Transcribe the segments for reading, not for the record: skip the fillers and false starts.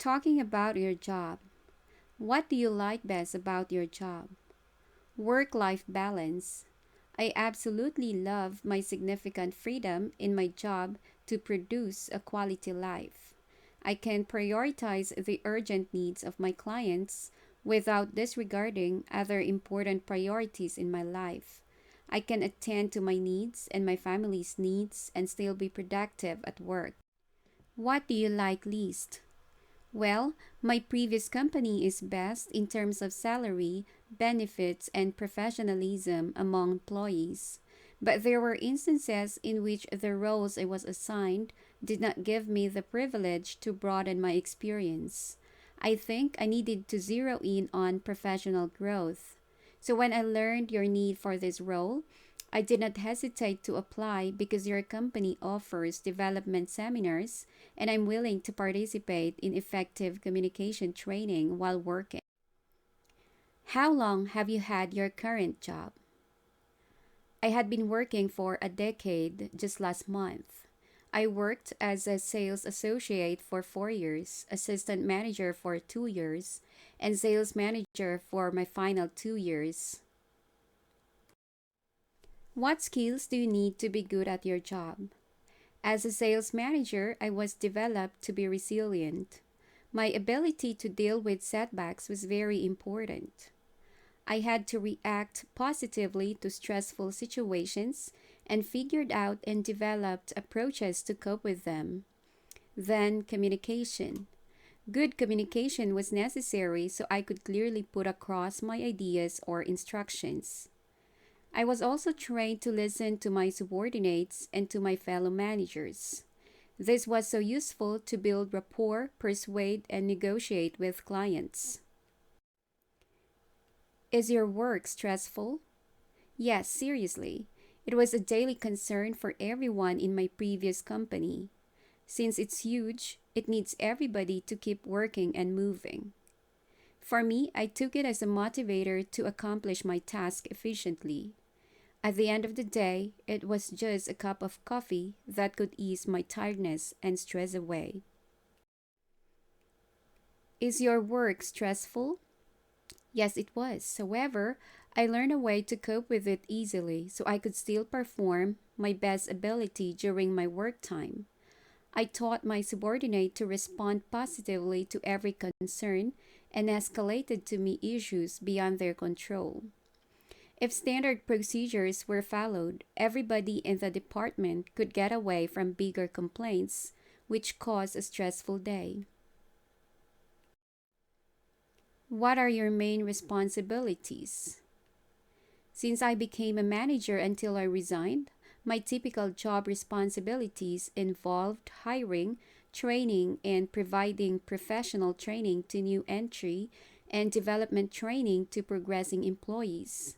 Talking about your job, what do you like best about your job? Work life balance. I absolutely love my significant freedom in my job to produce a quality life. I can prioritize the urgent needs of my clients without disregarding other important priorities in my life. I can attend to my needs and my family's needs and still be productive at work. What do you like least? Well, my previous company is best in terms of salary, benefits, and professionalism among employees. But there were instances in which the roles I was assigned did not give me the privilege to broaden my experience. I think I needed to zero in on professional growth. So when I learned your need for this role, I did not hesitate to apply because your company offers development seminars and I'm willing to participate in effective communication training while working. How long have you had your current job? I had been working for a decade just last month. I worked as a sales associate for 4 years, assistant manager for 2 years, and sales manager for my final 2 years. What skills do you need to be good at your job? As a sales manager, I was developed to be resilient. My ability to deal with setbacks was very important. I had to react positively to stressful situations and figured out and developed approaches to cope with them. Then, communication. Good communication was necessary so I could clearly put across my ideas or instructions. I was also trained to listen to my subordinates and to my fellow managers. This was so useful to build rapport, persuade, and negotiate with clients. Is your work stressful? Yes, seriously. It was a daily concern for everyone in my previous company. Since it's huge, it needs everybody to keep working and moving. For me, I took it as a motivator to accomplish my task efficiently. At the end of the day, it was just a cup of coffee that could ease my tiredness and stress away. Is your work stressful? Yes, it was. However, I learned a way to cope with it easily so I could still perform my best ability during my work time. I taught my subordinate to respond positively to every concern and escalated to me issues beyond their control. If standard procedures were followed, everybody in the department could get away from bigger complaints, which caused a stressful day. What are your main responsibilities? Since I became a manager until I resigned, my typical job responsibilities involved hiring, training, and providing professional training to new entry and development training to progressing employees.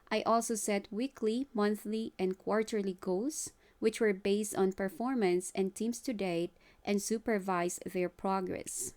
I also set weekly, monthly, and quarterly goals, which were based on performance and teams to date and supervise their progress.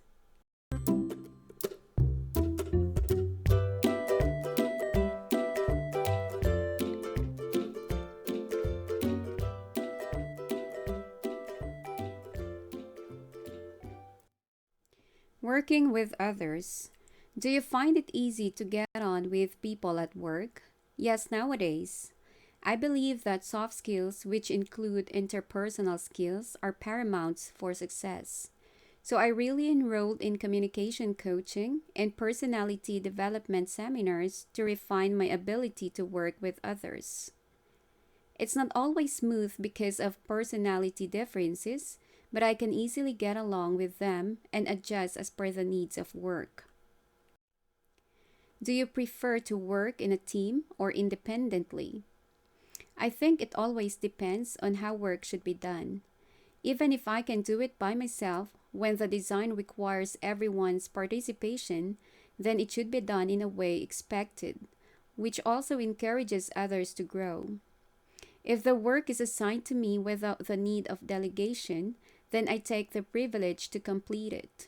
Working with others. Do you find it easy to get on with people at work? Yes, nowadays. I believe that soft skills, which include interpersonal skills, are paramount for success. So I really enrolled in communication coaching and personality development seminars to refine my ability to work with others. It's not always smooth because of personality differences, but I can easily get along with them and adjust as per the needs of work. Do you prefer to work in a team or independently? I think it always depends on how work should be done. Even if I can do it by myself, when the design requires everyone's participation, then it should be done in a way expected, which also encourages others to grow. If the work is assigned to me without the need of delegation, then I take the privilege to complete it.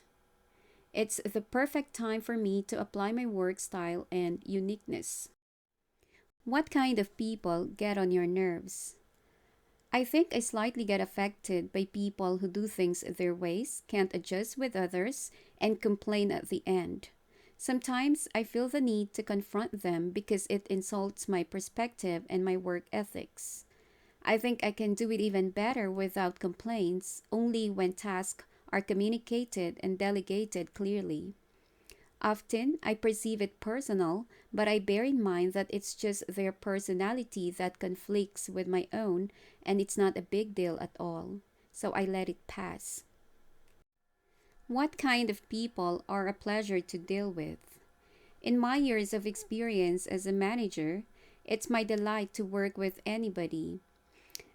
It's the perfect time for me to apply my work style and uniqueness. What kind of people get on your nerves? I think I slightly get affected by people who do things their ways, can't adjust with others, and complain at the end. Sometimes I feel the need to confront them because it insults my perspective and my work ethics. I think I can do it even better without complaints, only when tasks are communicated and delegated clearly. Often, I perceive it personal, but I bear in mind that it's just their personality that conflicts with my own, and it's not a big deal at all. So I let it pass. What kind of people are a pleasure to deal with? In my years of experience as a manager, it's my delight to work with anybody.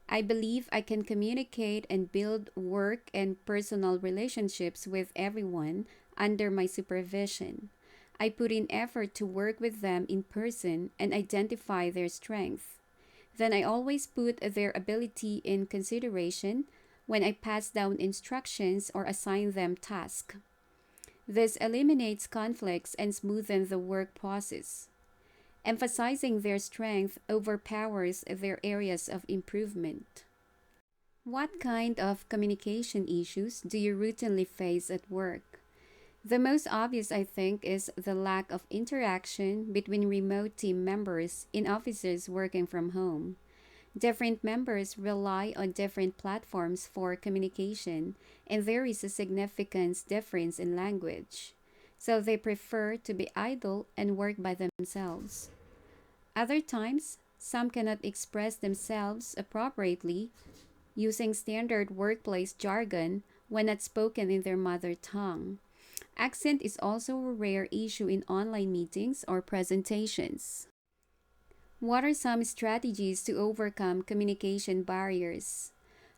I believe I can communicate and build work and personal relationships with everyone under my supervision. I put in effort to work with them in person and identify their strength. Then I always put their ability in consideration when I pass down instructions or assign them tasks. This eliminates conflicts and smoothens the work process. Emphasizing their strength overpowers their areas of improvement. What kind of communication issues do you routinely face at work? The most obvious, I think, is the lack of interaction between remote team members in offices working from home. Different members rely on different platforms for communication, and there is a significant difference in language. So they prefer to be idle and work by themselves. Other times, some cannot express themselves appropriately using standard workplace jargon when not spoken in their mother tongue. Accent is also a rare issue in online meetings or presentations. What are some strategies to overcome communication barriers?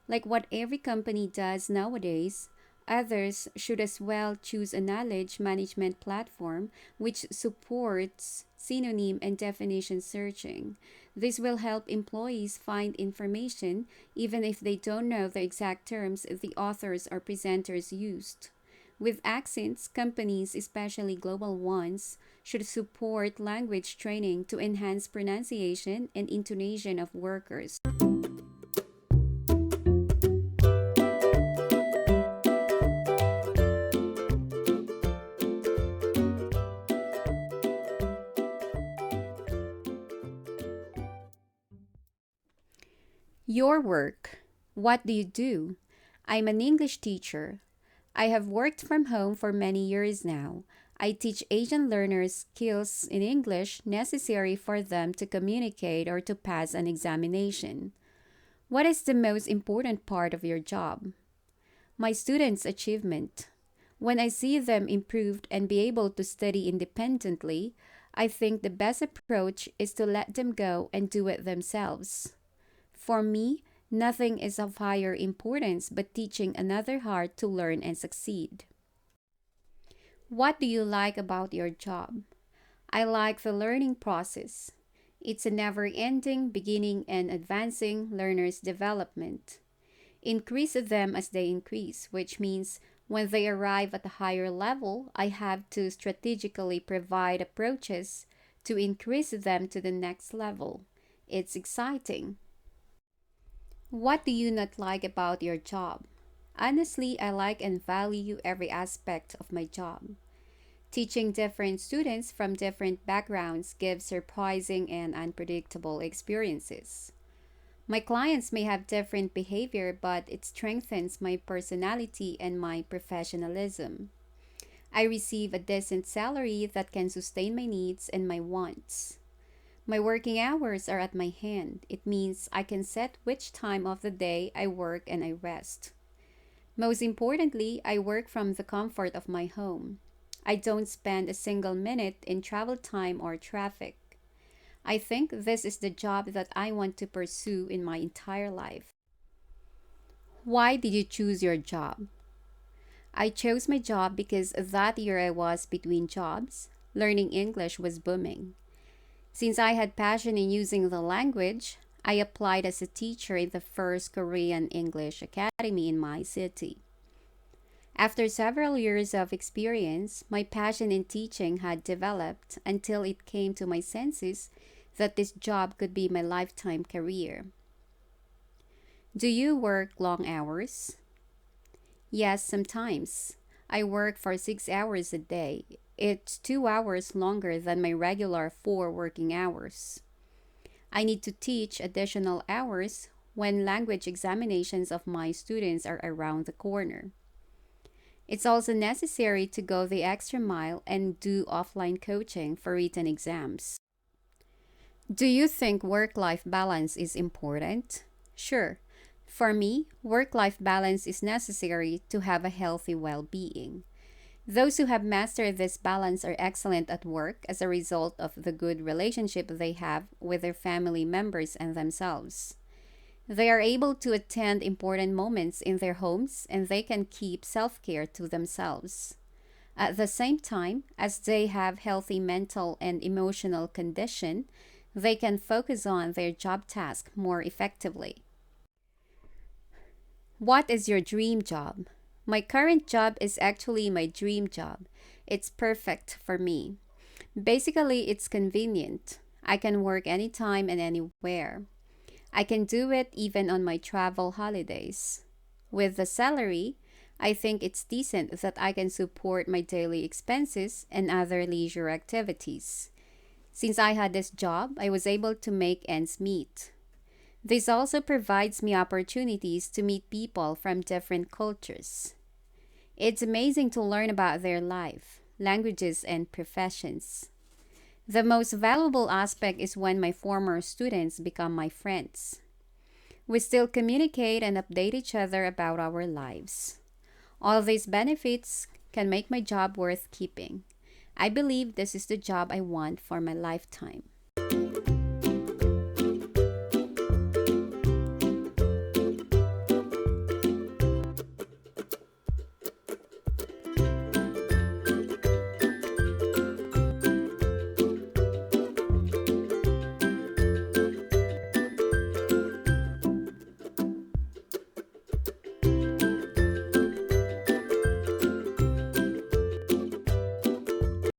Like what every company does nowadays, others should as well choose a knowledge management platform which supports synonym and definition searching. This will help employees find information even if they don't know the exact terms the authors or presenters used. With accents, companies, especially global ones, should support language training to enhance pronunciation and intonation of workers. Your work. What do you do? I'm an English teacher. I have worked from home for many years now. I teach Asian learners skills in English necessary for them to communicate or to pass an examination. What is the most important part of your job? My students' achievement. When I see them improved and be able to study independently, I think the best approach is to let them go and do it themselves. For me, nothing is of higher importance but teaching another how to learn and succeed. What do you like about your job? I like the learning process. It's a never ending, beginning, and advancing learners' development. Increase them as they increase, which means when they arrive at a higher level, I have to strategically provide approaches to increase them to the next level. It's exciting. What do you not like about your job? Honestly, I like and value every aspect of my job. Teaching different students from different backgrounds gives surprising and unpredictable experiences. My clients may have different behavior, but it strengthens my personality and my professionalism. I receive a decent salary that can sustain my needs and my wants. My working hours are at my hand. It means I can set which time of the day I work and I rest. Most importantly, I work from the comfort of my home. I don't spend a single minute in travel time or traffic. I think this is the job that I want to pursue in my entire life. Why did you choose your job? I chose my job because that year I was between jobs. Learning English was booming. Since I had passion in using the language, I applied as a teacher in the first Korean English Academy in my city. After several years of experience, my passion in teaching had developed until it came to my senses that this job could be my lifetime career. Do you work long hours? Yes, sometimes. I work for 6 hours a day. It's 2 hours longer than my regular 4 working hours. I need to teach additional hours when language examinations of my students are around the corner. It's also necessary to go the extra mile and do offline coaching for written exams. Do you think work life balance is important? Sure. For me, work life balance is necessary to have a healthy well being. Those who have mastered this balance are excellent at work as a result of the good relationship they have with their family members and themselves. They are able to attend important moments in their homes and they can keep self care to themselves. At the same time, as they have healthy mental and emotional condition, they can focus on their job task more effectively. What is your dream job? My current job is actually my dream job. It's perfect for me. Basically, it's convenient. I can work anytime and anywhere. I can do it even on my travel holidays. With the salary, I think it's decent that I can support my daily expenses and other leisure activities. Since I had this job, I was able to make ends meet. This also provides me opportunities to meet people from different cultures. It's amazing to learn about their life, languages, and professions. The most valuable aspect is when my former students become my friends. We still communicate and update each other about our lives. All these benefits can make my job worth keeping. I believe this is the job I want for my lifetime.